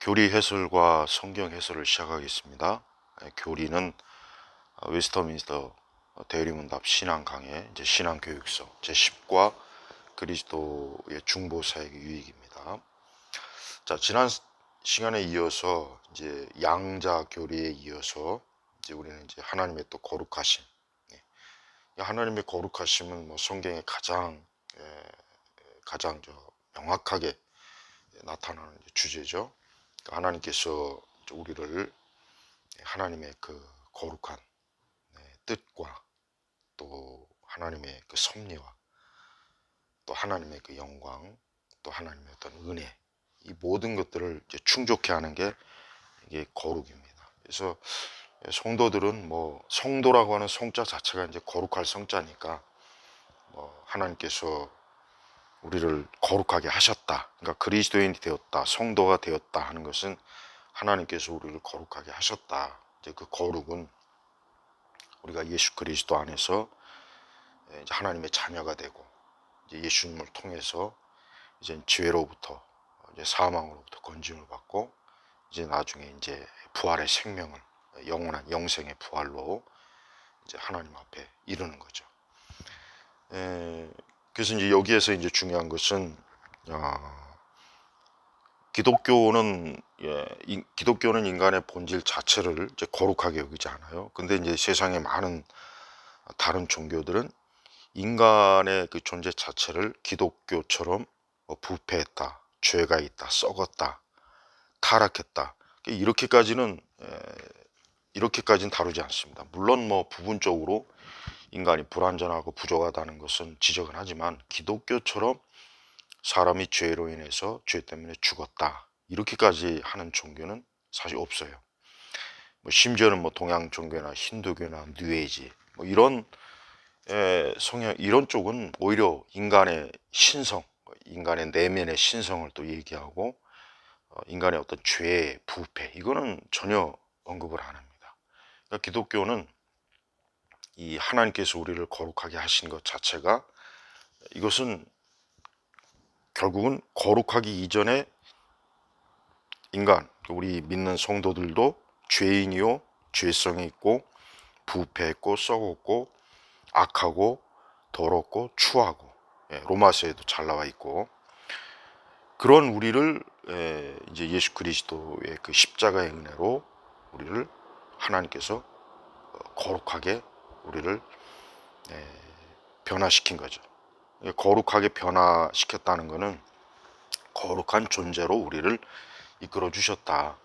교리 해설과 성경 해설을 시작하겠습니다. 교리는 웨스터민스터 대리문답 신앙 강해 이제 신앙교육서 제10과 그리스도의 중보사역의 유익입니다. 자, 지난 시간에 이어서 이제 양자 교리에 이어서 이제 우리는 이제 하나님의 또 거룩하심, 하나님의 거룩하심은 뭐 성경에 가장 명확하게 나타나는 주제죠. 하나님께서 우리를 하나님의 그 거룩한 뜻과 또 하나님의 그 섭리와 또 하나님의 그 영광 또 하나님의 어떤 은혜, 이 모든 것들을 이제 충족해 하는 게 이게 거룩입니다. 그래서 성도들은 뭐 성도라고 하는 성자 자체가 이제 거룩할 성자니까 뭐 하나님께서 우리를 거룩하게 하셨다, 그러니까 그리스도인이 되었다, 성도가 되었다 하는 것은 하나님께서 우리를 거룩하게 하셨다. 이제 그 거룩은 우리가 예수 그리스도 안에서 이제 하나님의 자녀가 되고 이제 예수님을 통해서 이제 죄로부터 이제 사망으로부터 건짐을 받고 이제 나중에 이제 부활의 생명을, 영원한 영생의 부활로 이제 하나님 앞에 이르는 거죠. 그래서 이제 여기에서 이제 중요한 것은 기독교는 기독교는 인간의 본질 자체를 이제 거룩하게 여기지 않아요. 근데 이제 세상의 많은 다른 종교들은 인간의 그 존재 자체를 기독교처럼 부패했다, 죄가 있다, 썩었다, 타락했다, 이렇게까지는 다루지 않습니다. 물론 뭐 부분적으로 인간이 불완전하고 부족하다는 것은 지적은 하지만 기독교처럼 사람이 죄로 인해서 죄 때문에 죽었다, 이렇게까지 하는 종교는 사실 없어요. 뭐 심지어는 뭐 동양 종교나 힌두교나 뉴에이지 뭐 이런 성향, 이런 쪽은 오히려 인간의 신성, 인간의 내면의 신성을 또 얘기하고 인간의 어떤 죄, 부패, 이거는 전혀 언급을 안 합니다. 그러니까 기독교는 이 하나님께서 우리를 거룩하게 하신 것 자체가, 이것은 결국은 거룩하기 이전에 인간, 우리 믿는 성도들도 죄인이요, 죄성이 있고 부패했고 썩었고 악하고 더럽고 추하고, 로마서에도 잘 나와 있고, 그런 우리를 이제 예수 그리스도의 그 십자가의 은혜로 우리를 하나님께서 거룩하게 우리를 변화시킨 거죠. 거룩하게 변화시켰다는 것은 거룩한 존재로 우리를 이끌어 주셨다.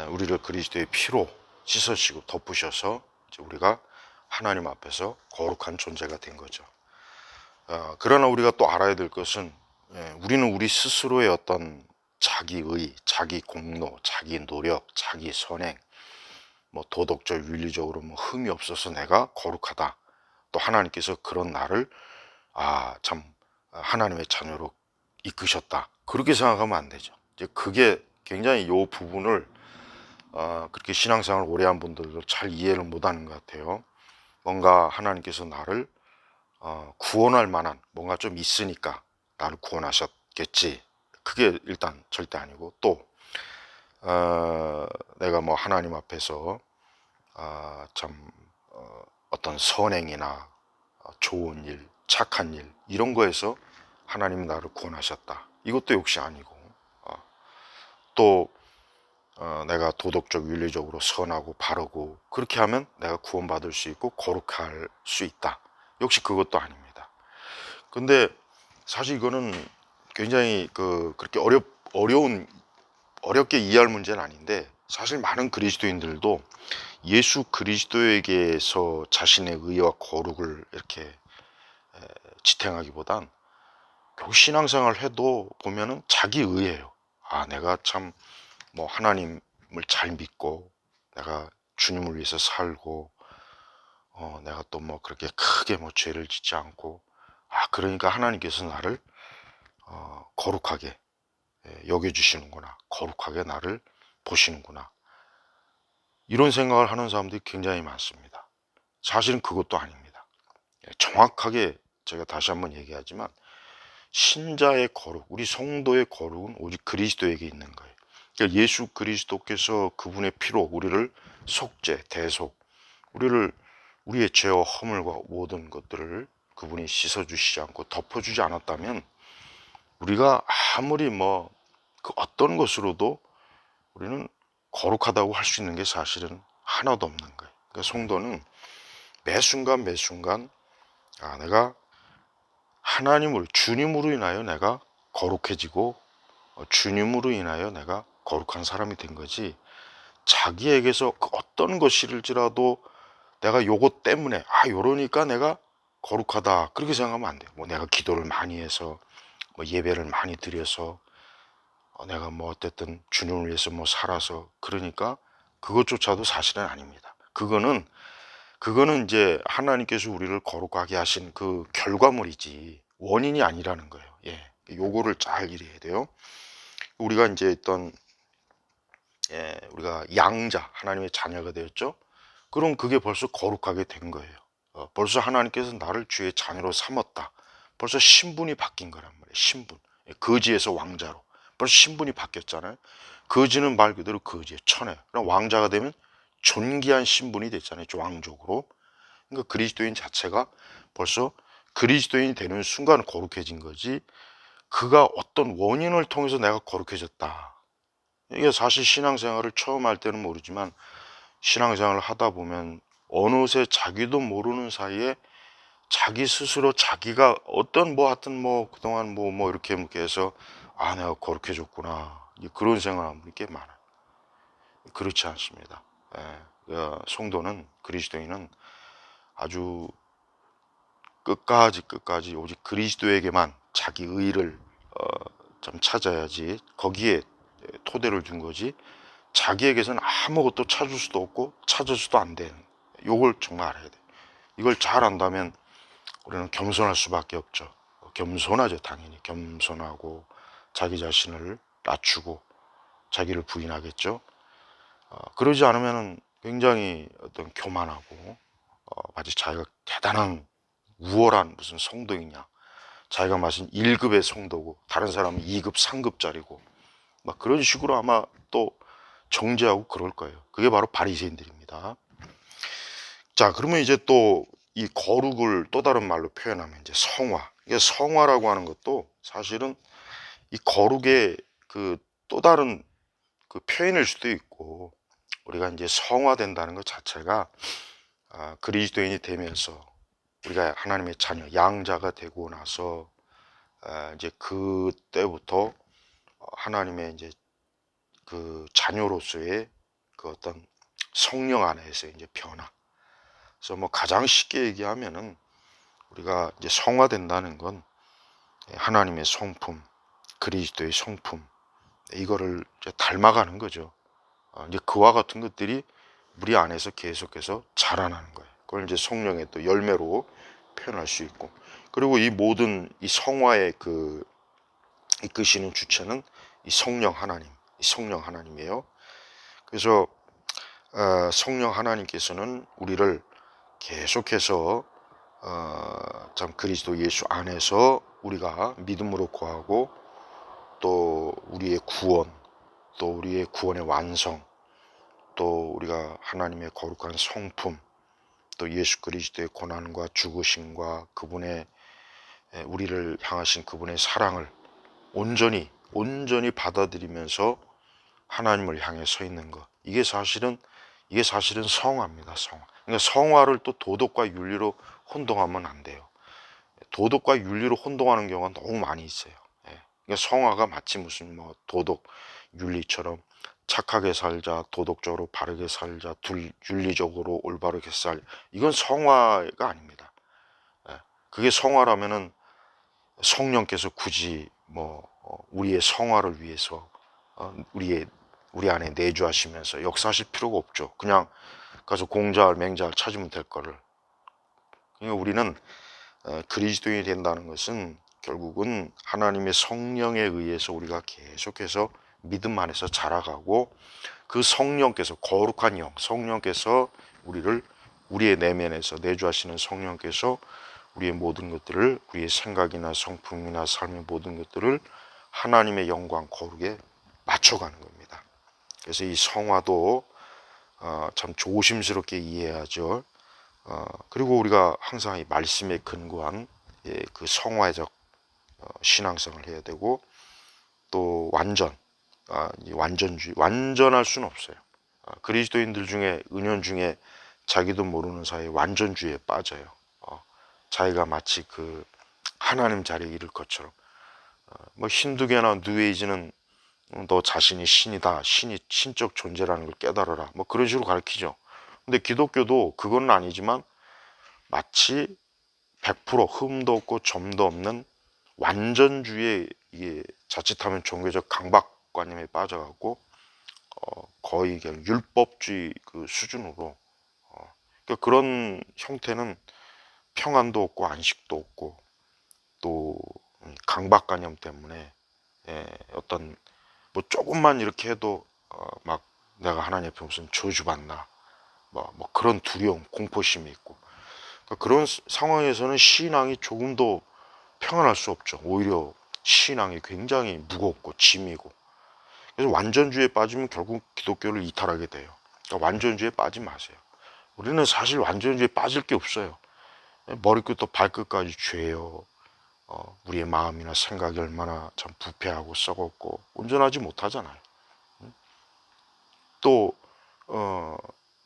우리를 그리스도의 피로 씻으시고 덮으셔서 이제 우리가 하나님 앞에서 거룩한 존재가 된 거죠. 그러나 우리가 또 알아야 될 것은 우리는 우리 스스로의 어떤 자기의, 자기 공로, 자기 노력, 자기 선행, 뭐 도덕적, 윤리적으로 뭐 흠이 없어서 내가 거룩하다, 또 하나님께서 그런 나를 참 하나님의 자녀로 이끄셨다, 그렇게 생각하면 안 되죠. 이제 그게 굉장히 이 부분을 그렇게 신앙생활 오래 한 분들도 잘 이해를 못하는 것 같아요. 뭔가 하나님께서 나를 구원할 만한 뭔가 좀 있으니까 나를 구원하셨겠지, 그게 일단 절대 아니고, 또 내가 뭐 하나님 앞에서 참 어떤 선행이나 좋은 일, 착한 일, 이런 거에서 하나님이 나를 구원하셨다, 이것도 역시 아니고, 또 내가 도덕적, 윤리적으로 선하고 바르고 그렇게 하면 내가 구원받을 수 있고 거룩할 수 있다, 역시 그것도 아닙니다. 근데 사실 이거는 굉장히 그렇게 어렵게 이해할 문제는 아닌데, 사실 많은 그리스도인들도 예수 그리스도에게서 자신의 의와 거룩을 이렇게 지탱하기보단 결국 신앙생활 해도 보면은 자기 의예요. 내가 참 뭐 하나님을 잘 믿고 내가 주님을 위해서 살고 내가 또 뭐 그렇게 크게 뭐 죄를 짓지 않고, 그러니까 하나님께서 나를 거룩하게 여겨주시는구나, 거룩하게 나를 보시는구나, 이런 생각을 하는 사람들이 굉장히 많습니다. 사실은 그것도 아닙니다. 정확하게 제가 다시 한번 얘기하지만 신자의 거룩, 우리 성도의 거룩은 오직 그리스도에게 있는 거예요. 그러니까 예수 그리스도께서 그분의 피로 우리를 속죄, 대속, 우리를 우리의 죄와 허물과 모든 것들을 그분이 씻어주시지 않고 덮어주지 않았다면 우리가 아무리 뭐 그 어떤 것으로도 우리는 거룩하다고 할 수 있는 게 사실은 하나도 없는 거예요. 그러니까 성도는 매 순간 매 순간 내가 하나님을 주님으로 인하여 내가 거룩해지고 주님으로 인하여 내가 거룩한 사람이 된 거지, 자기에게서 그 어떤 것일지라도 내가 요것 때문에 요러니까 내가 거룩하다 그렇게 생각하면 안 돼요. 뭐 내가 기도를 많이 해서 뭐 예배를 많이 드려서 내가 뭐 어쨌든 주님을 위해서 뭐 살아서 그러니까 그것조차도 사실은 아닙니다. 그거는 이제 하나님께서 우리를 거룩하게 하신 그 결과물이지 원인이 아니라는 거예요. 예. 요거를 잘 이해해야 돼요. 우리가 이제 우리가 양자, 하나님의 자녀가 되었죠. 그럼 그게 벌써 거룩하게 된 거예요. 벌써 하나님께서 나를 주의 자녀로 삼았다. 벌써 신분이 바뀐 거란 말이에요. 신분. 거지에서 왕자로. 벌써 신분이 바뀌었잖아요. 거지는 말 그대로 거지의 천해. 그럼 왕자가 되면 존귀한 신분이 됐잖아요. 왕족으로. 그러니까 그리스도인 자체가 벌써 그리스도인이 되는 순간 거룩해진 거지, 그가 어떤 원인을 통해서 내가 거룩해졌다. 이게 사실 신앙생활을 처음 할 때는 모르지만 신앙생활을 하다 보면 어느새 자기도 모르는 사이에 자기 스스로 자기가 어떤 뭐 하여튼 뭐 그동안 뭐 이렇게 해서 내가 거룩해졌구나, 그런 생각하는 게 많아요. 그렇지 않습니다. 성도는, 그리스도인은 아주 끝까지 오직 그리스도에게만 자기 의를 좀 찾아야지, 거기에 토대를 둔 거지 자기에게서는 아무것도 찾을 수도 없고 찾을 수도 안 되는, 요걸 정말 알아야 돼. 이걸 잘 안다면 우리는 겸손할 수밖에 없죠. 겸손하죠. 당연히 겸손하고 자기 자신을 낮추고 자기를 부인하겠죠. 그러지 않으면 굉장히 어떤 교만하고 마치 자기가 대단한 우월한 무슨 성도이냐, 자기가 마신 1급의 성도고 다른 사람은 2급, 3급짜리고 막 그런 식으로 아마 또 정죄하고 그럴 거예요. 그게 바로 바리새인들입니다. 자, 그러면 이제 또 이 거룩을 또 다른 말로 표현하면 이제 성화. 이게 성화라고 하는 것도 사실은 이 거룩의 그 또 다른 그 표현일 수도 있고, 우리가 이제 성화된다는 것 자체가 그리스도인이 되면서 우리가 하나님의 자녀, 양자가 되고 나서 이제 그때부터 하나님의 이제 그 자녀로서의 그 어떤 성령 안에서 이제 변화. 그래서 뭐 가장 쉽게 얘기하면은 우리가 이제 성화된다는 건 하나님의 성품, 그리스도의 성품, 이거를 이제 닮아가는 거죠. 이제 그와 같은 것들이 우리 안에서 계속해서 자라나는 거예요. 그걸 이제 성령의 또 열매로 표현할 수 있고, 그리고 이 모든 이 성화의 그 이끄시는 주체는 이 성령 하나님이에요. 그래서 성령 하나님께서는 우리를 계속해서 참 그리스도 예수 안에서 우리가 믿음으로 구하고 또 우리의 구원, 또 우리의 구원의 완성, 또 우리가 하나님의 거룩한 성품, 또 예수 그리스도의 고난과 죽으심과 그분의 우리를 향하신 그분의 사랑을 온전히 받아들이면서 하나님을 향해 서 있는 것, 이게 사실은 성화입니다. 성화. 그러니까 성화를 또 도덕과 윤리로 혼동하면 안 돼요. 도덕과 윤리로 혼동하는 경우가 너무 많이 있어요. 그러니까 성화가 마치 무슨 뭐 도덕 윤리처럼 착하게 살자, 도덕적으로 바르게 살자, 윤리적으로 올바르게 살, 이건 성화가 아닙니다. 그게 성화라면은 성령께서 굳이 뭐 우리의 성화를 위해서 우리 안에 내주하시면서 역사하실 필요가 없죠. 그냥 가서 공자알 맹자알 찾으면 될 거를. 그러니까 우리는 그리스도인이 된다는 것은 결국은 하나님의 성령에 의해서 우리가 계속해서 믿음 안에서 자라가고, 그 성령께서, 거룩한 영 성령께서 우리의 내면에서 내주하시는 성령께서 우리의 모든 것들을, 우리의 생각이나 성품이나 삶의 모든 것들을 하나님의 영광 거룩에 맞춰가는 겁니다. 그래서 이 성화도 참 조심스럽게 이해해야죠. 그리고 우리가 항상 이 말씀에 근거한 그 성화적 신앙성을 해야 되고, 또 이 완전주의, 완전할 수는 없어요. 그리스도인들 중에, 은연 중에 자기도 모르는 사이에 완전주의에 빠져요. 자기가 마치 그 하나님 자리에 이를 것처럼. 뭐 힌두교나 뉴에이지는 너 자신이 신이다, 신이 신적 존재라는 걸 깨달아라, 뭐 그런 식으로 가르치죠. 근데 기독교도 그건 아니지만 마치 100% 흠도 없고 점도 없는 완전주의에, 이게 자칫하면 종교적 강박관념에 빠져갖고 거의 그냥 율법주의 그 수준으로, 그러니까 그런 형태는 평안도 없고 안식도 없고, 또 강박관념 때문에 어떤 뭐 조금만 이렇게 해도 막 내가 하나님 앞에 무슨 저주받나, 뭐 그런 두려움, 공포심이 있고, 그러니까 그런 상황에서는 신앙이 조금도 평안할 수 없죠. 오히려 신앙이 굉장히 무겁고 짐이고. 그래서 완전주의에 빠지면 결국 기독교를 이탈하게 돼요. 그러니까 완전주의에 빠지지 마세요. 우리는 사실 완전주의에 빠질 게 없어요. 머리끝부터 발끝까지 죄요. 우리의 마음이나 생각이 얼마나 참 부패하고 썩었고 온전하지 못하잖아요. 또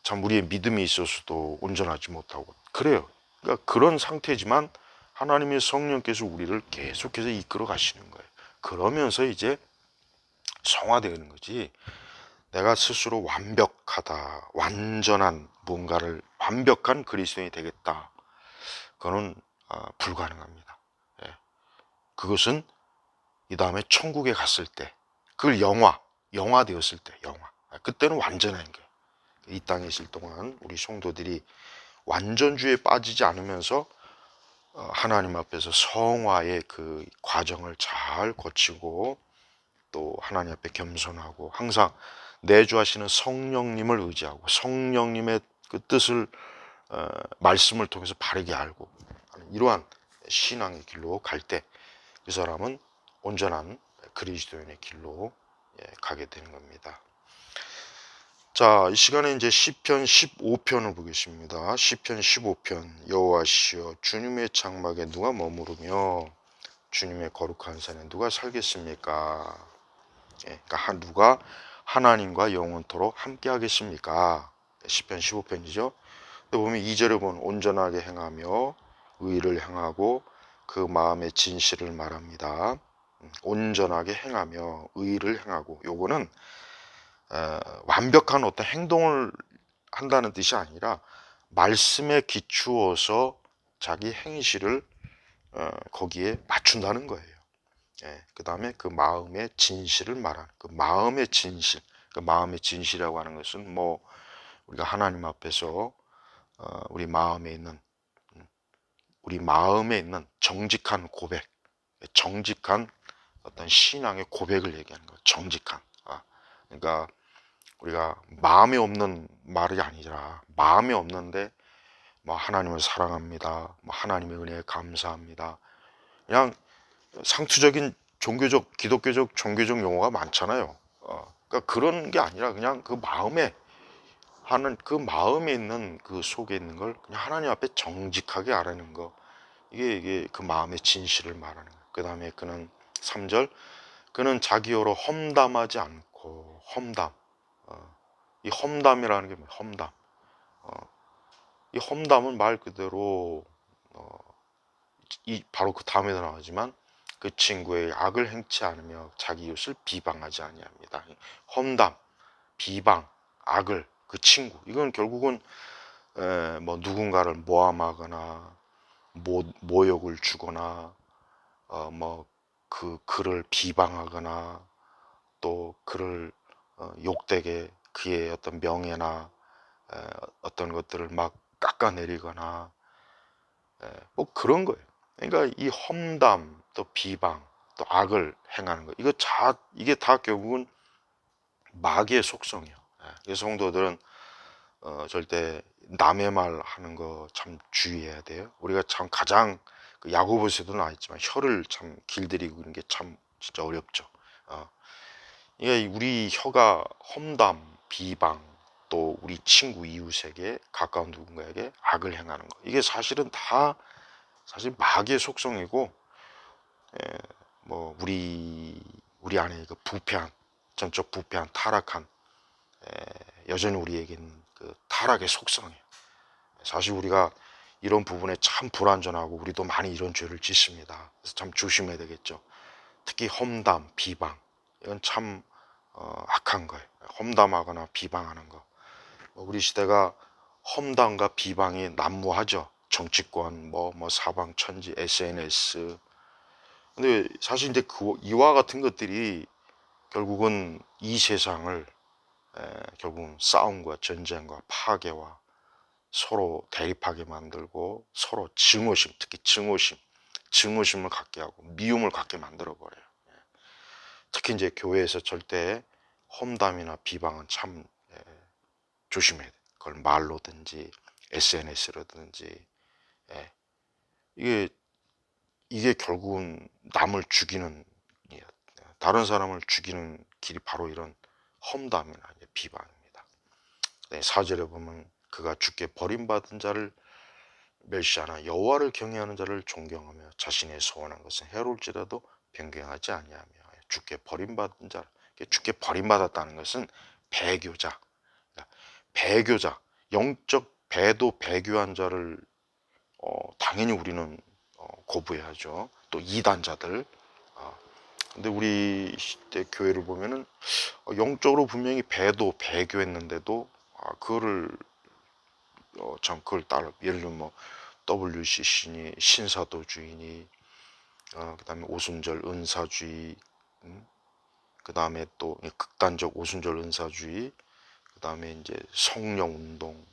참 우리의 믿음이 있어서도 온전하지 못하고 그래요. 그러니까 그런 상태지만 하나님의 성령께서 우리를 계속해서 이끌어 가시는 거예요. 그러면서 이제 성화되는 거지, 내가 스스로 완벽하다, 완전한 뭔가를, 완벽한 그리스도인이 되겠다, 그거는 불가능합니다. 예. 그것은 이 다음에 천국에 갔을 때, 그걸 영화 되었을 때, 그때는 완전한 거예요. 이 땅에 있을 동안 우리 성도들이 완전주의에 빠지지 않으면서 하나님 앞에서 성화의 그 과정을 잘 거치고, 또 하나님 앞에 겸손하고 항상 내주하시는 성령님을 의지하고 성령님의 그 뜻을 말씀을 통해서 바르게 알고 하는 이러한 신앙의 길로 갈 때 그 사람은 온전한 그리스도인의 길로 가게 되는 겁니다. 자, 이 시간에 이제 시편 15편을 보겠습니다. 시편 15편. 여호와시여, 주님의 장막에 누가 머무르며 주님의 거룩한 산에 누가 살겠습니까? 그러니까 누가 하나님과 영원토록 함께 하겠습니까? 시편 15편이죠. 보면 2절에 보면 온전하게 행하며 의를 행하고 그 마음의 진실을 말합니다. 온전하게 행하며 의를 행하고, 요거는 완벽한 어떤 행동을 한다는 뜻이 아니라 말씀에 기추어서 자기 행실을 거기에 맞춘다는 거예요. 그 다음에 그 마음의 진실을 말하는, 그 마음의 진실, 그 마음의 진실이라고 하는 것은 뭐 우리가 하나님 앞에서 우리 마음에 있는 정직한 고백, 정직한 어떤 신앙의 고백을 얘기하는 거예요. 정직한. 그러니까 우리가 마음에 없는 말이 아니라, 마음에 없는데 뭐 하나님을 사랑합니다, 뭐 하나님의 은혜에 감사합니다, 그냥 상투적인 종교적, 기독교적, 종교적 용어가 많잖아요. 그러니까 그런 게 아니라 그냥 그 마음에 하는, 그 마음에 있는 그 속에 있는 걸 그냥 하나님 앞에 정직하게 아뢰는 거. 이게 그 마음의 진실을 말하는 거예요. 그 다음에 그는 3절, 그는 자기여로 험담하지 않고, 이 험담이라는 게 뭐예요? 험담. 이 험담은 말 그대로 바로 그 다음에도 나오지만 그 친구의 악을 행치 않으며 자기 이웃을 비방하지 아니합니다. 험담, 비방, 악을, 그 친구, 이건 결국은 뭐 누군가를 모함하거나 모욕을 주거나 뭐 그 그를 비방하거나, 또 그를 욕되게 그의 어떤 명예나 어떤 것들을 막 깎아내리거나 뭐 그런 거예요. 그러니까 이 험담, 또 비방, 또 악을 행하는 거, 이게 다 결국은 마귀의 속성이에요. 그래서 성도들은 절대 남의 말 하는 거 참 주의해야 돼요. 우리가 참 가장 그 야고보서도 나와 있지만 혀를 참 길들이고 있는 게 참 진짜 어렵죠. 그러니까 우리 혀가 험담, 비방, 또 우리 친구 이웃에게 가까운 누군가에게 악을 행하는 거, 이게 사실은 다 사실 마귀의 속성이고, 뭐 우리 안에 그 부패한, 전적 부패한 타락한, 여전히 우리에게는 그 타락의 속성이에요. 사실 우리가 이런 부분에 참 불완전하고 우리도 많이 이런 죄를 짓습니다. 그래서 참 조심해야 되겠죠. 특히 험담, 비방, 이건 참 악한 거예요. 험담하거나 비방하는 거. 우리 시대가 험담과 비방이 난무하죠. 정치권, 뭐 사방천지, SNS. 근데 사실 이제 이와 같은 것들이 결국은 이 세상을 결국은 싸움과 전쟁과 파괴와 서로 대립하게 만들고, 서로 증오심, 특히 증오심을 갖게 하고 미움을 갖게 만들어 버려요. 특히 이제 교회에서 절대 험담이나 비방은 참 조심해야 돼. 그걸 말로든지 SNS로든지. 이게 결국은 남을 죽이는, 다른 사람을 죽이는 길이 바로 이런 험담이나 비방입니다. 4절에 보면 그가 주께 버림받은 자를 멸시하나 여호와를 경외하는 자를 존경하며 자신의 소원한 것은 해로울지라도 변경하지 아니하며. 주께 버림받은 자, 주께 버림받았다는 것은 배교자, 배교자, 영적 배도 배교한 자를 당연히 우리는 거부해야죠. 또 이단자들. 근데 우리 시대 교회를 보면은 영적으로 분명히 배도 배교했는데도 그거를 참 그걸 따라, 예를 들면 뭐 WCC니 신사도주의니, 그다음에 오순절 은사주의, 그다음에 또 극단적 오순절 은사주의, 그다음에 이제 성령 운동,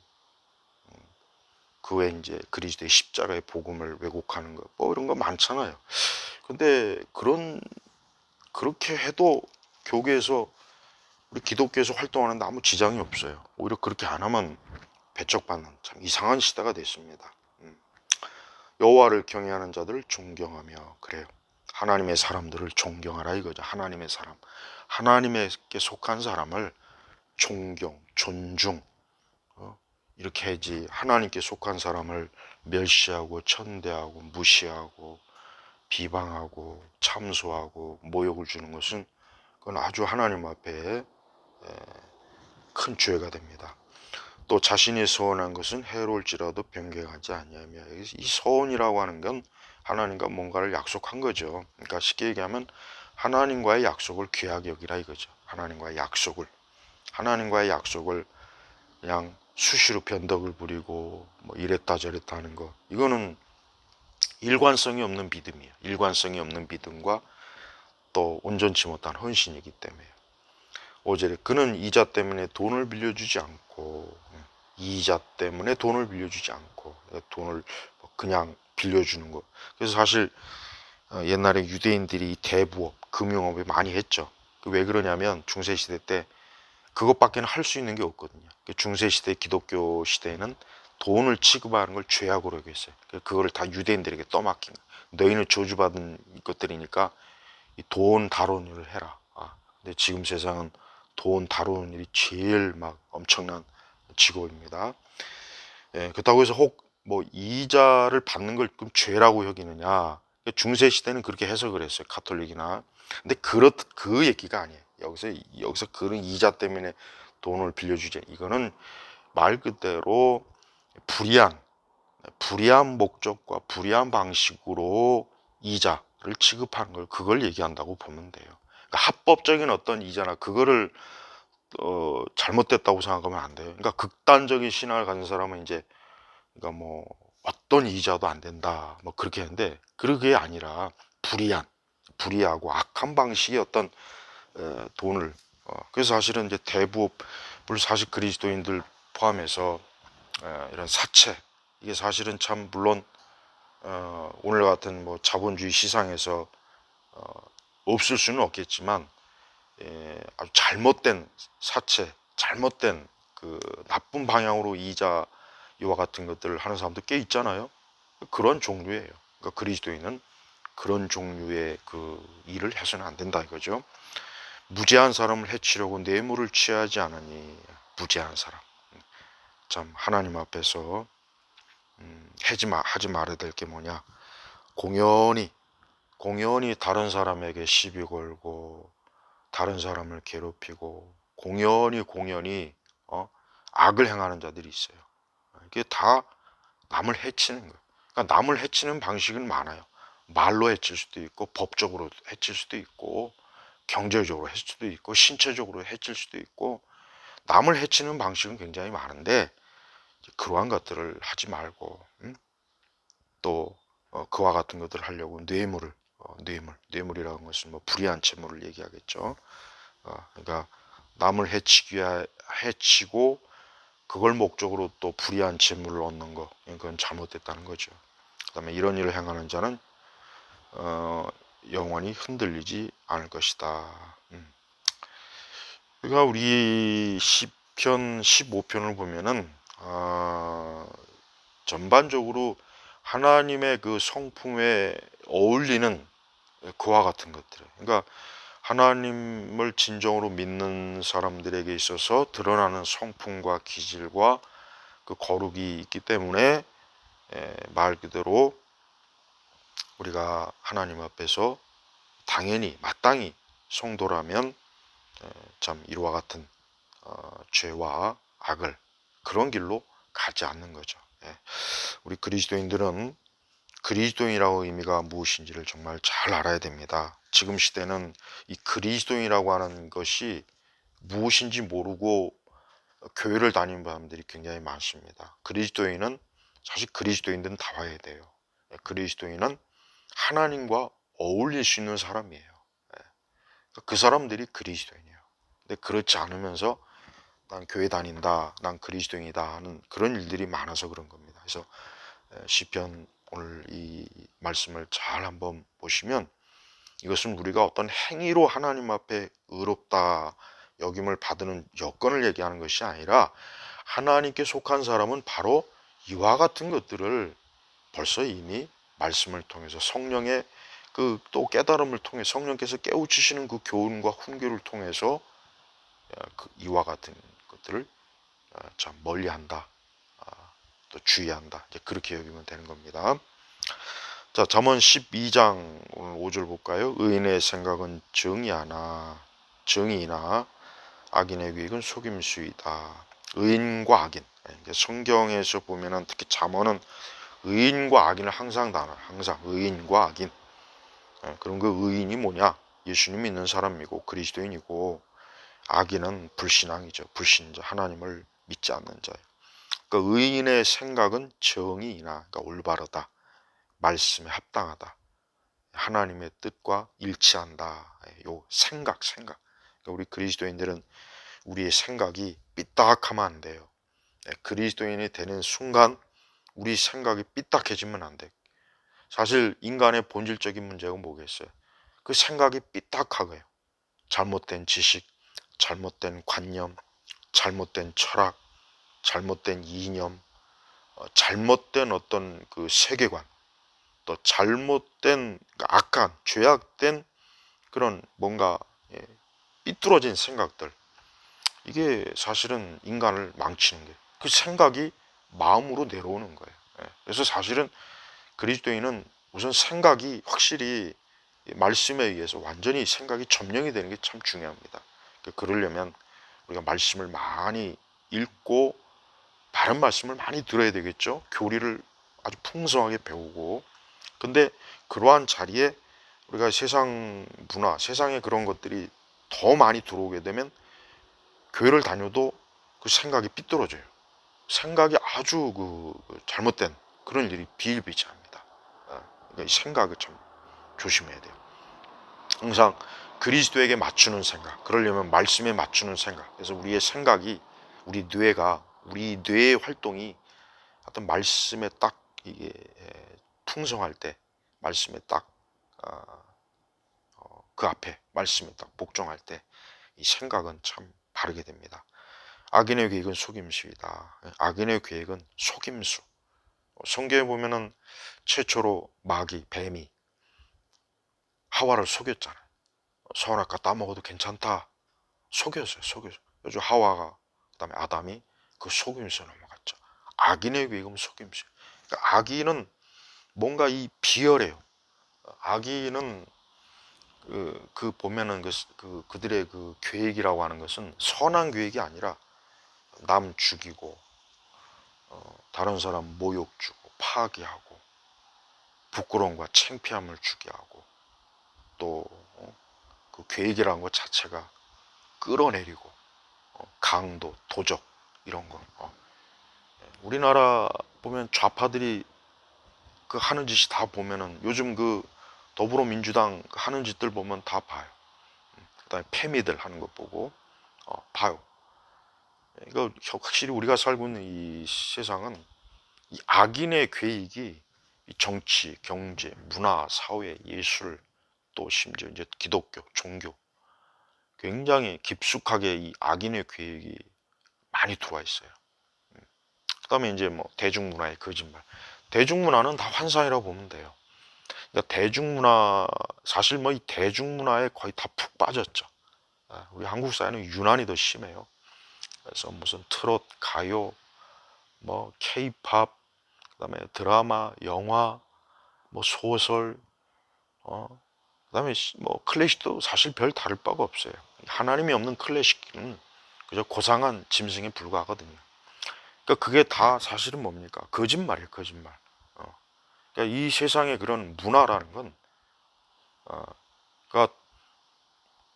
그 외에 이제 그리스도의 십자가의 복음을 왜곡하는 거, 뭐 이런 거 많잖아요. 근데 그렇게 해도 교계에서, 우리 기독교에서 활동하는데 아무 지장이 없어요. 오히려 그렇게 안 하면 배척받는 참 이상한 시대가 됐습니다. 여호와를 경외하는 자들을 존경하며. 그래요. 하나님의 사람들을 존경하라 이거죠. 하나님의 사람, 하나님에게 속한 사람을 존경, 존중, 이렇게 해야지. 하나님께 속한 사람을 멸시하고 천대하고 무시하고 비방하고 참소하고 모욕을 주는 것은, 그건 아주 하나님 앞에 큰 죄가 됩니다. 또 자신이 서원한 것은 해로울지라도 변경하지 아니하며. 이 서원이라고 하는 건 하나님과 뭔가를 약속한 거죠. 그러니까 쉽게 얘기하면 하나님과의 약속을 귀하게 여기라 이거죠. 하나님과의 약속을 그냥 수시로 변덕을 부리고 뭐 이랬다 저랬다 하는 거, 이거는 일관성이 없는 믿음이에요. 일관성이 없는 믿음과 또 온전치 못한 헌신이기 때문에. 5절에 그는 이자 때문에 돈을 빌려주지 않고, 돈을 그냥 빌려주는 거. 그래서 사실 옛날에 유대인들이 대부업, 금융업을 많이 했죠. 왜 그러냐면 중세시대 때 그것밖에는 할 수 있는 게 없거든요. 중세시대 기독교 시대에는 돈을 취급하는 걸 죄악으로 여겼어요. 그거를 다 유대인들에게 떠맡긴 거예요. 너희는 저주받은 것들이니까 이 돈 다루는 일을 해라. 근데 지금 세상은 돈 다루는 일이 제일 막 엄청난 직업입니다. 그렇다고 해서 혹 뭐 이자를 받는 걸 그럼 죄라고 여기느냐? 중세 시대는 그렇게 해석을 했어요. 가톨릭이나. 근데 그 얘기가 아니에요. 여기서 그런 이자 때문에 돈을 빌려주지. 이거는 말 그대로 불이한 목적과 불이한 방식으로 이자를 취급하는 걸, 그걸 얘기한다고 보면 돼요. 그러니까 합법적인 어떤 이자나 그거를 잘못됐다고 생각하면 안 돼요. 그러니까 극단적인 신앙을 가진 사람은 이제, 그러니까 뭐 어떤 이자도 안 된다 뭐 그렇게 하는데, 그게 아니라 불이하고 악한 방식의 어떤 돈을, 그래서 사실은 이제 물론 사실 그리스도인들 포함해서 이런 사채, 이게 사실은 참 물론 오늘 같은 뭐 자본주의 시장에서 없을 수는 없겠지만, 아주 잘못된 사채, 잘못된 그 나쁜 방향으로 이자 이와 같은 것들을 하는 사람도 꽤 있잖아요. 그런 종류예요. 그러니까 그리스도인은 그런 종류의 그 일을 해서는 안 된다 이거죠. 무죄한 사람을 해치려고 뇌물을 취하지 않으니. 무죄한 사람. 참 하나님 앞에서 하지 말아야 될 게 뭐냐. 공연히 다른 사람에게 시비 걸고 다른 사람을 괴롭히고 공연히 악을 행하는 자들이 있어요. 이게 다 남을 해치는 거예요. 그러니까 남을 해치는 방식은 많아요. 말로 해칠 수도 있고 법적으로 해칠 수도 있고 경제적으로 해칠 수도 있고 신체적으로 해칠 수도 있고 남을 해치는 방식은 굉장히 많은데 그러한 것들을 하지 말고 또 그와 같은 것들을 하려고 뇌물이라는 것은 뭐 불의한 채무를 얘기하겠죠. 그러니까 남을 해치고 그걸 목적으로 또 불의한 채무를 얻는 거, 그건 잘못됐다는 거죠. 그다음에 이런 일을 행하는 자는 영원히 흔들리지 않을 것이다. 그러니까 우리 시편 15편을 보면은 전반적으로 하나님의 그 성품에 어울리는 그와 같은 것들. 그러니까 하나님을 진정으로 믿는 사람들에게 있어서 드러나는 성품과 기질과 그 거룩이 있기 때문에 말 그대로 우리가 하나님 앞에서 당연히 마땅히 성도라면 참 이와 같은 죄와 악을 그런 길로 가지 않는 거죠. 우리 그리스도인들은 그리스도인이라고 의미가 무엇인지를 정말 잘 알아야 됩니다. 지금 시대는 이 그리스도인이라고 하는 것이 무엇인지 모르고 교회를 다니는 사람들이 굉장히 많습니다. 그리스도인은 사실 그리스도인들은 다 봐야 돼요. 그리스도인은 하나님과 어울릴 수 있는 사람이에요. 그 사람들이 그리스도인이에요. 근데 그렇지 않으면서 난 교회 다닌다, 난 그리스도인이다 하는 그런 일들이 많아서 그런 겁니다. 그래서 시편 오늘 이 말씀을 잘 한번 보시면 이것은 우리가 어떤 행위로 하나님 앞에 의롭다 여김을 받는 여건을 얘기하는 것이 아니라 하나님께 속한 사람은 바로 이와 같은 것들을 벌써 이미 말씀을 통해서 성령의 그 또 깨달음을 통해 성령께서 깨우치시는 그 교훈과 훈계를 통해서 이와 같은 것들을 참 멀리한다, 또 주의한다. 이제 그렇게 여기면 되는 겁니다. 자, 잠언 12장 오늘 5절 볼까요? 의인의 생각은 정의이나 악인의 계획은 속임수이다. 의인과 악인. 성경에서 보면은 특히 잠언은 의인과 악인을 항상 다뤄요. 항상 의인과 악인. 그럼 그 의인이 뭐냐? 예수님 믿는 사람이고 그리스도인이고 악인은 불신앙이죠. 불신자, 하나님을 믿지 않는 자예요. 그러니까 의인의 생각은 정의이나 그러니까 올바르다. 말씀에 합당하다. 하나님의 뜻과 일치한다. 요 생각. 그러니까 우리 그리스도인들은 우리의 생각이 삐딱하면 안 돼요. 그리스도인이 되는 순간 우리 생각이 삐딱해지면 안 돼. 사실 인간의 본질적인 문제가 뭐겠어요? 그 생각이 삐딱하고요. 잘못된 지식, 잘못된 관념, 잘못된 철학, 잘못된 이념, 잘못된 어떤 그 세계관, 또 잘못된 악한, 죄악된 그런 뭔가 삐뚤어진 생각들. 이게 사실은 인간을 망치는 게 그 생각이 마음으로 내려오는 거예요. 그래서 사실은 그리스도인은 우선 생각이 확실히 말씀에 의해서 완전히 생각이 점령이 되는 게 참 중요합니다. 그러려면 우리가 말씀을 많이 읽고 바른 말씀을 많이 들어야 되겠죠. 교리를 아주 풍성하게 배우고. 근데 그러한 자리에 우리가 세상 문화, 세상의 그런 것들이 더 많이 들어오게 되면 교회를 다녀도 그 생각이 삐뚤어져요. 생각이 아주 잘못된 그런 일이 비일비재합니다. 그러니까 이 생각을 참 조심해야 돼요. 항상 그리스도에게 맞추는 생각, 그러려면 말씀에 맞추는 생각. 그래서 우리의 생각이, 우리 뇌의 활동이 어떤 말씀에 딱 이게 풍성할 때, 말씀에 딱 그 앞에 말씀에 딱 복종할 때 이 생각은 참 바르게 됩니다. 악인의 계획은 속임수이다. 악인의 계획은 속임수. 성경에 보면은 최초로 뱀이 하와를 속였잖아요. 선악과 따먹어도 괜찮다. 속였어요. 속였어요. 그래서 하와가 그다음에 아담이 그 속임수에 넘어갔죠. 악인의 계획은 속임수. 그러니까 악인은 뭔가 이 비열해요. 악인은 보면은 그들의 그 계획이라고 하는 것은 선한 계획이 아니라 남 죽이고 다른 사람 모욕 주고 파괴하고 부끄러움과 창피함을 주게 하고 또 그 계획이라는 것 자체가 끌어내리고 강도, 도적 이런 거. 우리나라 보면 좌파들이 그 하는 짓이 다 보면은 요즘 그 더불어민주당 하는 짓들 보면 다 봐요. 그다음에 패미들 하는 것 보고 봐요. 이거 확실히 우리가 살고 있는 이 세상은 이 악인의 계획이 이 정치, 경제, 문화, 사회, 예술 또 심지어 이제 기독교, 종교 굉장히 깊숙하게 이 악인의 계획이 많이 들어와 있어요. 그다음에 이제 뭐 대중문화의 거짓말. 대중문화는 다 환상이라고 보면 돼요. 그러니까 대중문화 사실 뭐 이 대중문화에 거의 다 푹 빠졌죠. 우리 한국 사회는 유난히 더 심해요. 그래서 무슨 트롯, 가요, 뭐 케이팝, 그다음에 드라마, 영화, 뭐 소설, 어, 그다음에 뭐 클래식도 사실 별 다를 바가 없어요. 하나님이 없는 클래식은 그저 고상한 짐승에 불과하거든요. 그러니까 그게 다 사실은 뭡니까? 거짓말이에요, 거짓말. 그러니까 이 세상의 그런 문화라는 건, 그러니까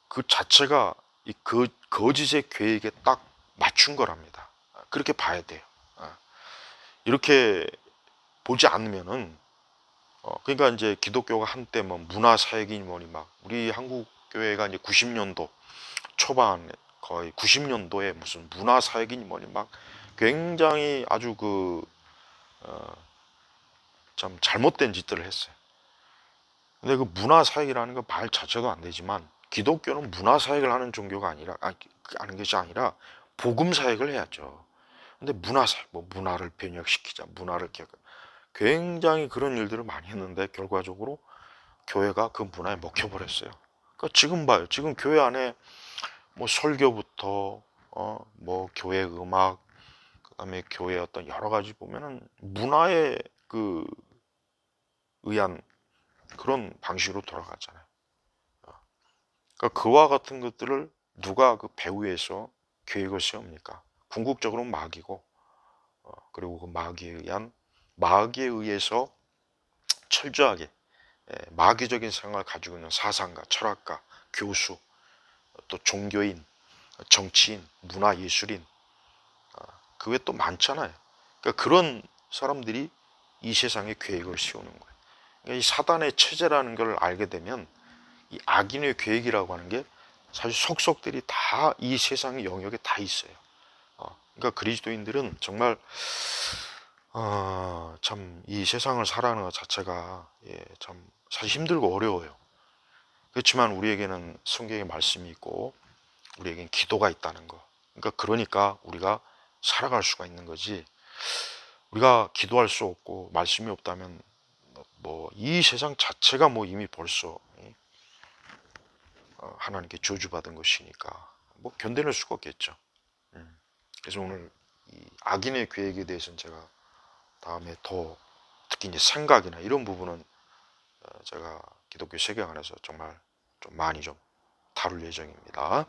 그 자체가 이 거짓의 계획에 딱 맞춘 거랍니다. 그렇게 봐야 돼요. 이렇게 보지 않으면은, 그러니까 이제 기독교가 한때 뭐 문화사역이니 뭐니 막, 우리 한국 교회가 이제 90년도 초반, 거의 90년도에 무슨 문화사역이니 뭐니 막 굉장히 아주 참 잘못된 짓들을 했어요. 근데 그 문화사역이라는 거 말 자체도 안 되지만 기독교는 문화사역을 하는 종교가 아니라 하는 것이 아니라 복음사역을 해야죠. 근데 문화사역, 뭐 문화를 변혁시키자, 문화를 개혁, 굉장히 그런 일들을 많이 했는데 결과적으로 교회가 그 문화에 먹혀버렸어요. 그러니까 지금 봐요. 지금 교회 안에 뭐 설교부터 뭐 교회 음악, 그다음에 교회 어떤 여러 가지 보면은 문화에 의한 그런 방식으로 돌아가잖아요. 그러니까 그와 같은 것들을 누가 그 배후에서 계획을 세웁니까? 궁극적으로 마귀고, 그리고 그 마귀에 의해서 철저하게 마귀적인 생각을 가지고 있는 사상가, 철학가, 교수, 또 종교인, 정치인, 문화예술인, 그 외에 또 많잖아요. 그러니까 그런 사람들이 이 세상에 계획을 세우는 거예요. 그러니까 이 사단의 체제라는 걸 알게 되면 이 악인의 계획이라고 하는 게 사실 속속들이 다 이 세상의 영역에 다 있어요. 그러니까 그리스도인들은 정말 참 이 세상을 살아가는 것 자체가 참 사실 힘들고 어려워요. 그렇지만 우리에게는 성경의 말씀이 있고 우리에게는 기도가 있다는 거. 그러니까 우리가 살아갈 수가 있는 거지. 우리가 기도할 수 없고 말씀이 없다면 뭐 이 세상 자체가 뭐 이미 벌써 하나님께 저주받은 것이니까 뭐 견뎌낼 수가 없겠죠. 그래서 오늘 이 악인의 계획에 대해서는 제가 다음에 더 특히 이제 생각이나 이런 부분은 제가 기독교 세계 안에서 정말 좀 많이 좀 다룰 예정입니다.